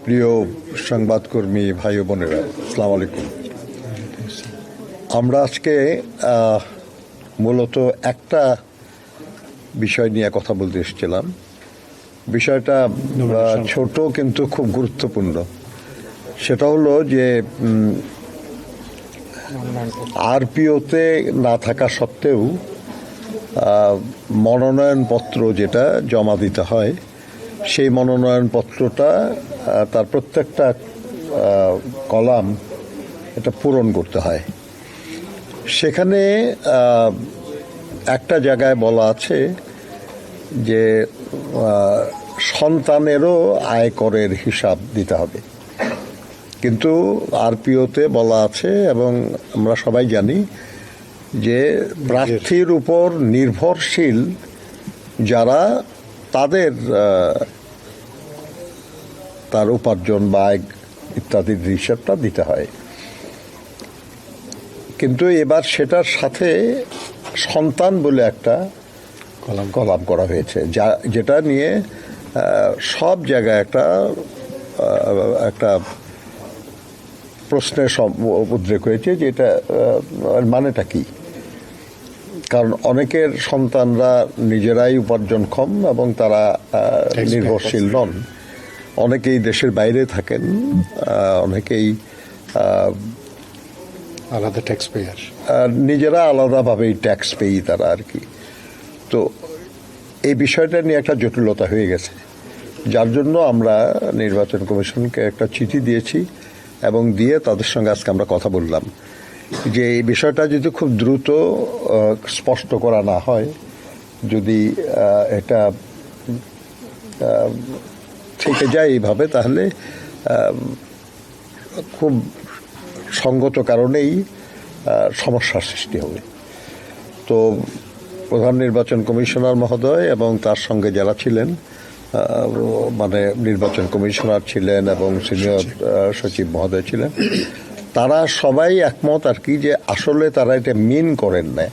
প্রিয় সংবাদকর্মী ভাই ও বোনেরা, আসসালামু আলাইকুম। আমরা আজকে মূলত একটা বিষয় নিয়ে কথা বলতে এসেছিলাম। বিষয়টা ছোট কিন্তু খুব গুরুত্বপূর্ণ। সেটা হলো যে আরপিওতে না থাকা সত্ত্বেও মনোনয়নপত্র যেটা জমা দিতে হয়, সেই মনোনয়নপত্রটা তার প্রত্যেকটা কলাম এটা পূরণ করতে হয়। সেখানে একটা জায়গায় বলা আছে যে সন্তানেরও আয়করের হিসাব দিতে হবে, কিন্তু আরপিওতে বলা আছে এবং আমরা সবাই জানি যে প্রার্থীর উপর নির্ভরশীল যারা, তাদের তার উপার্জন বা আয় ইত্যাদির হিসাবটা দিতে হয়। কিন্তু এবার সেটার সাথে সন্তান বলে একটা কলাম করা হয়েছে, যেটা নিয়ে সব জায়গায় একটা প্রশ্নের উদ্রেক হয়েছে যে এটা মানেটা কি। কারণ অনেকের সন্তানরা নিজেরাই উপার্জনক্ষম এবং তারা নির্ভরশীল নন। অনেকেই দেশের বাইরে থাকেন, অনেকেই আলাদা ট্যাক্স পেয়ার, নিজেরা আলাদাভাবেই ট্যাক্স পেই তারা আর কি। তো এই বিষয়টা নিয়ে একটা জটিলতা হয়ে গেছে, যার জন্য আমরা নির্বাচন কমিশনকে একটা চিঠি দিয়েছি এবং দিয়ে তাদের সঙ্গে আজকে আমরা কথা বললাম যে এই বিষয়টা যদি খুব দ্রুত স্পষ্ট করা না হয়, যদি এটা থেকে যায় এইভাবে, তাহলে খুব সঙ্গত কারণেই সমস্যার সৃষ্টি হবে। তো প্রধান নির্বাচন কমিশনার মহোদয় এবং তার সঙ্গে যারা ছিলেন, মানে নির্বাচন কমিশনার ছিলেন এবং সিনিয়র সচিব মহোদয় ছিলেন, তারা সবাই একমত আর কি যে আসলে তারা এটা মিন করেন না।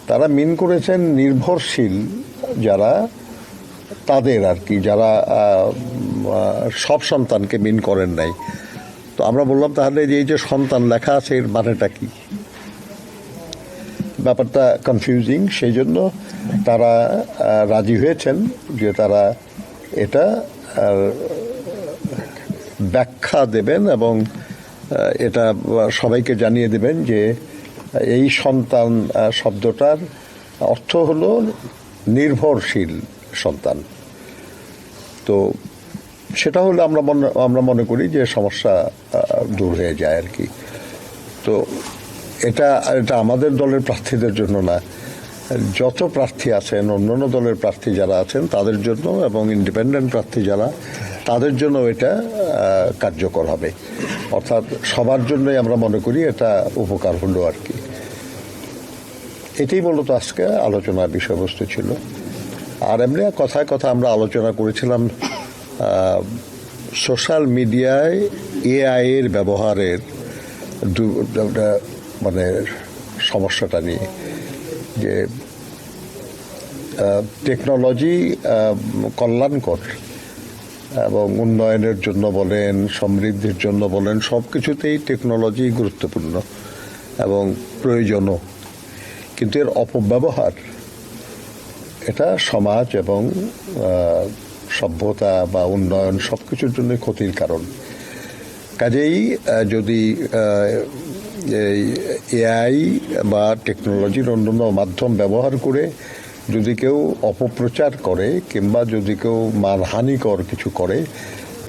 তারা মিন করেছেন নির্ভরশীল যারা, তাদের আর কি, যারা সব সন্তানকে মিন করেন নাই। তো আমরা বললাম তাহলে এই যে সন্তান লেখা আছে এর মানেটা কি? ব্যাপারটা কনফিউজিং। সেই জন্য তারা রাজি হয়েছেন যে তারা এটা ব্যাখ্যা দেবেন এবং এটা সবাইকে জানিয়ে দেবেন যে এই সন্তান শব্দটার অর্থ হলো নির্ভরশীল সন্তান। তো সেটা হলে আমরা মনে করি যে সমস্যা দূর হয়ে যায় আর কি। তো এটা আমাদের দলের প্রার্থীদের জন্য না, যত প্রার্থী আছেন, অন্যান্য দলের প্রার্থী যারা আছেন তাদের জন্য এবং ইন্ডিপেন্ডেন্ট প্রার্থী যারা, তাদের জন্য এটা কার্যকর হবে। অর্থাৎ সবার জন্যই আমরা মনে করি এটা উপকার হলো আর কি। এটাই মূলত আজকে আলোচনার বিষয়বস্তু ছিল। আর এমনি কথায় কথা আমরা আলোচনা করেছিলাম সোশ্যাল মিডিয়ায় এআই এর ব্যবহারের মানে সমস্যাটা নিয়ে, যে টেকনোলজি কল্যাণকর এবং উন্নয়নের জন্য বলেন, সমৃদ্ধির জন্য বলেন, সব কিছুতেই টেকনোলজি গুরুত্বপূর্ণ এবং প্রয়োজনও। কিন্তু এর অপব্যবহার এটা সমাজ এবং সভ্যতা বা উন্নয়ন সব কিছুর জন্য ক্ষতির কারণ। কাজেই যদি এআই বা টেকনোলজির অন্যান্য মাধ্যম ব্যবহার করে যদি কেউ অপপ্রচার করে কিংবা যদি কেউ মানহানিকর কিছু করে,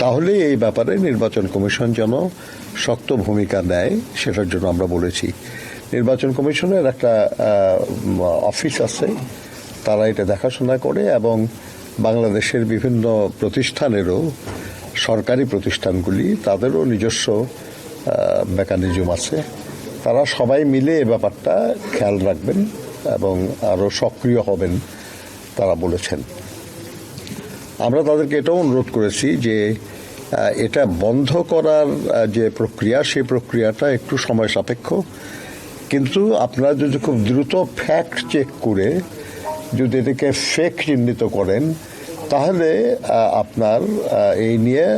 তাহলে এই ব্যাপারে নির্বাচন কমিশন যেন শক্ত ভূমিকা নেয়, সেটার জন্য আমরা বলেছি। নির্বাচন কমিশনের একটা অফিস আছে, তারা এটা দেখাশোনা করে এবং বাংলাদেশের বিভিন্ন প্রতিষ্ঠানেরও, সরকারি প্রতিষ্ঠানগুলি, তাদেরও নিজস্ব মেকানিজম আছে। তারা সবাই মিলে এ ব্যাপারটা খেয়াল রাখবেন এবং আরও সক্রিয় হবেন তারা বলেছেন। আমরা তাদেরকে এটাও অনুরোধ করেছি যে এটা বন্ধ করার যে প্রক্রিয়া, সেই প্রক্রিয়াটা একটু সময় সাপেক্ষ, কিন্তু আপনারা যদি খুব দ্রুত ফ্যাক্ট চেক করে যদি এটাকে ফেক চিহ্নিত করেন, তাহলে আপনার এই নিয়ে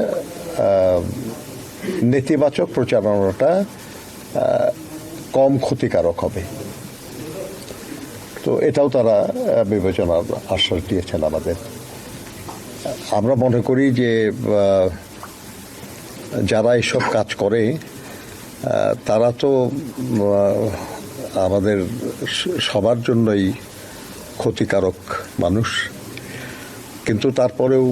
নেতিবাচক প্রচারণাটা কম ক্ষতিকারক হবে। তো এটাও তারা বিবেচনার আশ্বাস দিয়েছেন আমাদের। আমরা মনে করি যে যারা এসব কাজ করে তারা তো আমাদের সবার জন্যই ক্ষতিকারক মানুষ, কিন্তু তারপরেও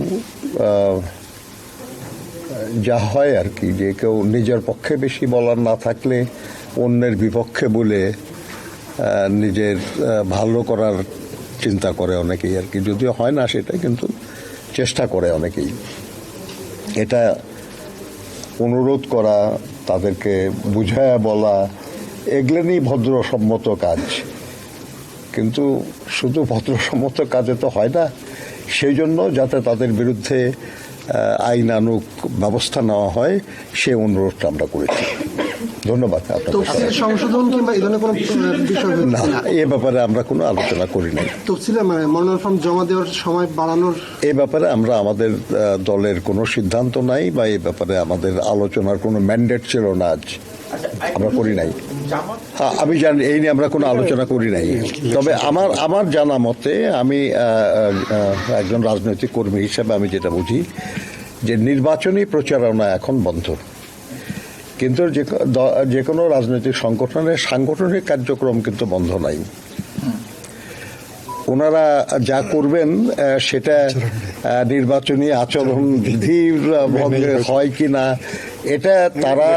যা হয় আর কি, যে কেউ নিজের পক্ষে বেশি বলার না থাকলে অন্যের বিপক্ষে বলে নিজের ভালো করার চিন্তা করে অনেকেই আর কি, যদিও হয় না সেটা, কিন্তু চেষ্টা করে অনেকেই। এটা অনুরোধ করা, তাদেরকে বুঝায়া বলা, এগুলো ভদ্রসম্মত কাজ, কিন্তু শুধু ভদ্রসম্মত কাজে তো হয় না। সেই জন্য যাতে তাদের বিরুদ্ধে আইনানুগ ব্যবস্থা নেওয়া হয় সে অনুরোধটা আমরা করেছি। ধন্যবাদ। তফসিল সংশোধন কিংবা এই ধরনের কোনো বিষয় না, এ ব্যাপারে আমরা কোনো আলোচনা করি নাই। তফসিলে মনোনয়ন ফর্ম জমা দেওয়ার সময় বাড়ানোর এ ব্যাপারে আমরা আমাদের দলের কোনো সিদ্ধান্ত নাই, বা এই ব্যাপারে আমাদের আলোচনার কোনো ম্যান্ডেট ছিল না, আজ আমরা করি নাই। হ্যাঁ, আমি জানি এই নিয়ে আমরা কোনো আলোচনা করি নাই। তবে আমার জানা মতে, আমি একজন রাজনৈতিক কর্মী হিসেবে আমি যেটা বুঝি যে নির্বাচনী প্রচারণা এখন বন্ধ, কিন্তু যে কোনো রাজনৈতিক সংগঠনের সাংগঠনিক কার্যক্রম কিন্তু বন্ধ নাই। ওনারা যা করবেন সেটা নির্বাচনী আচরণ বিধি হয় কি না, এটা তারা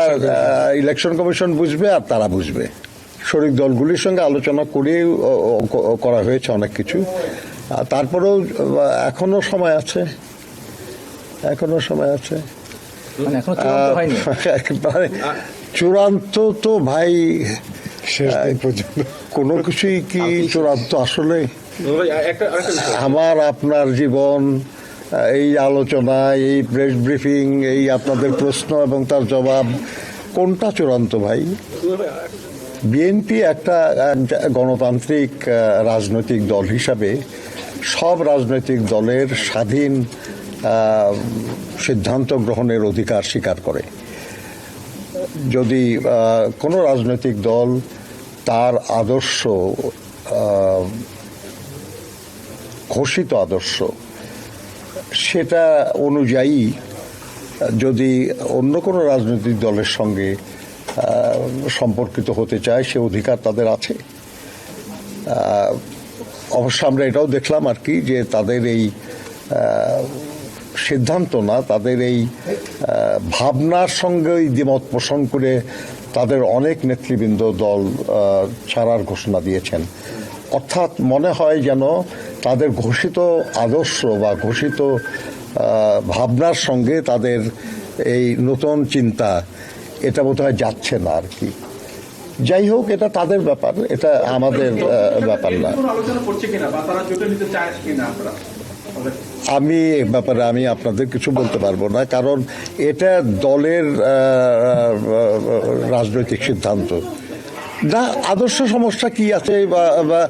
ইলেকশন কমিশন বুঝবে আর তারা বুঝবে। শরিক দলগুলির সঙ্গে আলোচনা করে করা হয়েছে অনেক কিছু, তারপরেও এখনো সময় আছে, চূড়ান্ত তো ভাই কোনো কিছুই কি চূড়ান্ত? আসলে আমার আপনার জীবন, এই আলোচনা, এই প্রেস ব্রিফিং, এই আপনাদের প্রশ্ন এবং তার জবাব, কোনটা চূড়ান্ত ভাই? বিএনপি একটা গণতান্ত্রিক রাজনৈতিক দল হিসাবে সব রাজনৈতিক দলের স্বাধীন সিদ্ধান্ত গ্রহণের অধিকার স্বীকার করে। যদি কোনো রাজনৈতিক দল তার আদর্শ, ঘোষিত আদর্শ, সেটা অনুযায়ী যদি অন্য কোনো রাজনৈতিক দলের সঙ্গে সম্পর্কিত হতে চায়, সে অধিকার তাদের আছে। অবশ্য আমরা এটাও দেখলাম আর কি, যে তাদের এই সিদ্ধান্ত না, তাদের এই ভাবনার সঙ্গেই দ্বিমত পোষণ করে তাদের অনেক নেতৃবৃন্দ দল ছাড়ার ঘোষণা দিয়েছেন। অর্থাৎ মনে হয় যেন তাদের ঘোষিত আদর্শ বা ঘোষিত ভাবনার সঙ্গে তাদের এই নতুন চিন্তা, এটা বোধহয় যাচ্ছে না আর কি। যাই হোক, এটা তাদের ব্যাপার, এটা আমাদের ব্যাপার না। আমি এ ব্যাপারে আমি আপনাদের কিছু বলতে পারবো না, কারণ এটা দলের রাজনৈতিক সিদ্ধান্ত না। আদর্শ সমস্যা কি আছে, বা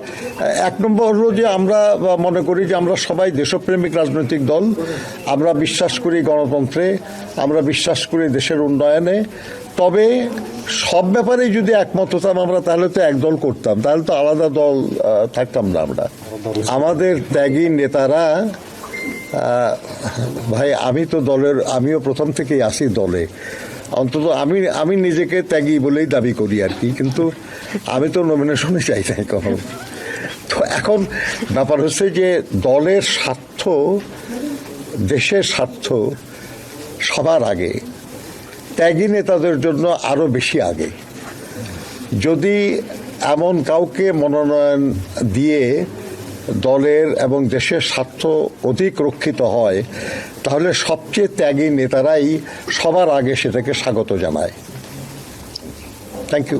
এক নম্বর হলো যে আমরা মনে করি যে আমরা সবাই দেশপ্রেমিক রাজনৈতিক দল, আমরা বিশ্বাস করি গণতন্ত্রে, আমরা বিশ্বাস করি দেশের উন্নয়নে। তবে সব ব্যাপারেই যদি একমত হতাম আমরা, তাহলে তো এক দল করতাম, তাহলে তো আলাদা দল থাকতাম না আমরা। আমাদের ত্যাগী নেতারা, ভাই আমি তো দলের, আমিও প্রথম থেকেই আসি দলে, অন্তত আমি নিজেকে ত্যাগী বলেই দাবি করি আর কি, কিন্তু আমি তো নমিনেশনে চাই নাই কখনো। তো এখন ব্যাপার হচ্ছে যে দলের স্বার্থ, দেশের স্বার্থ সবার আগে, ত্যাগী নেতাদের জন্য আরো বেশি আগে। যদি এমন কাউকে মনোনয়ন দিয়ে দলের এবং দেশের স্বার্থ অধিক রক্ষিত হয়, তাহলে সবচেয়ে ত্যাগী নেতারাই সবার আগে সেটাকে স্বাগত জানায়। Thank you.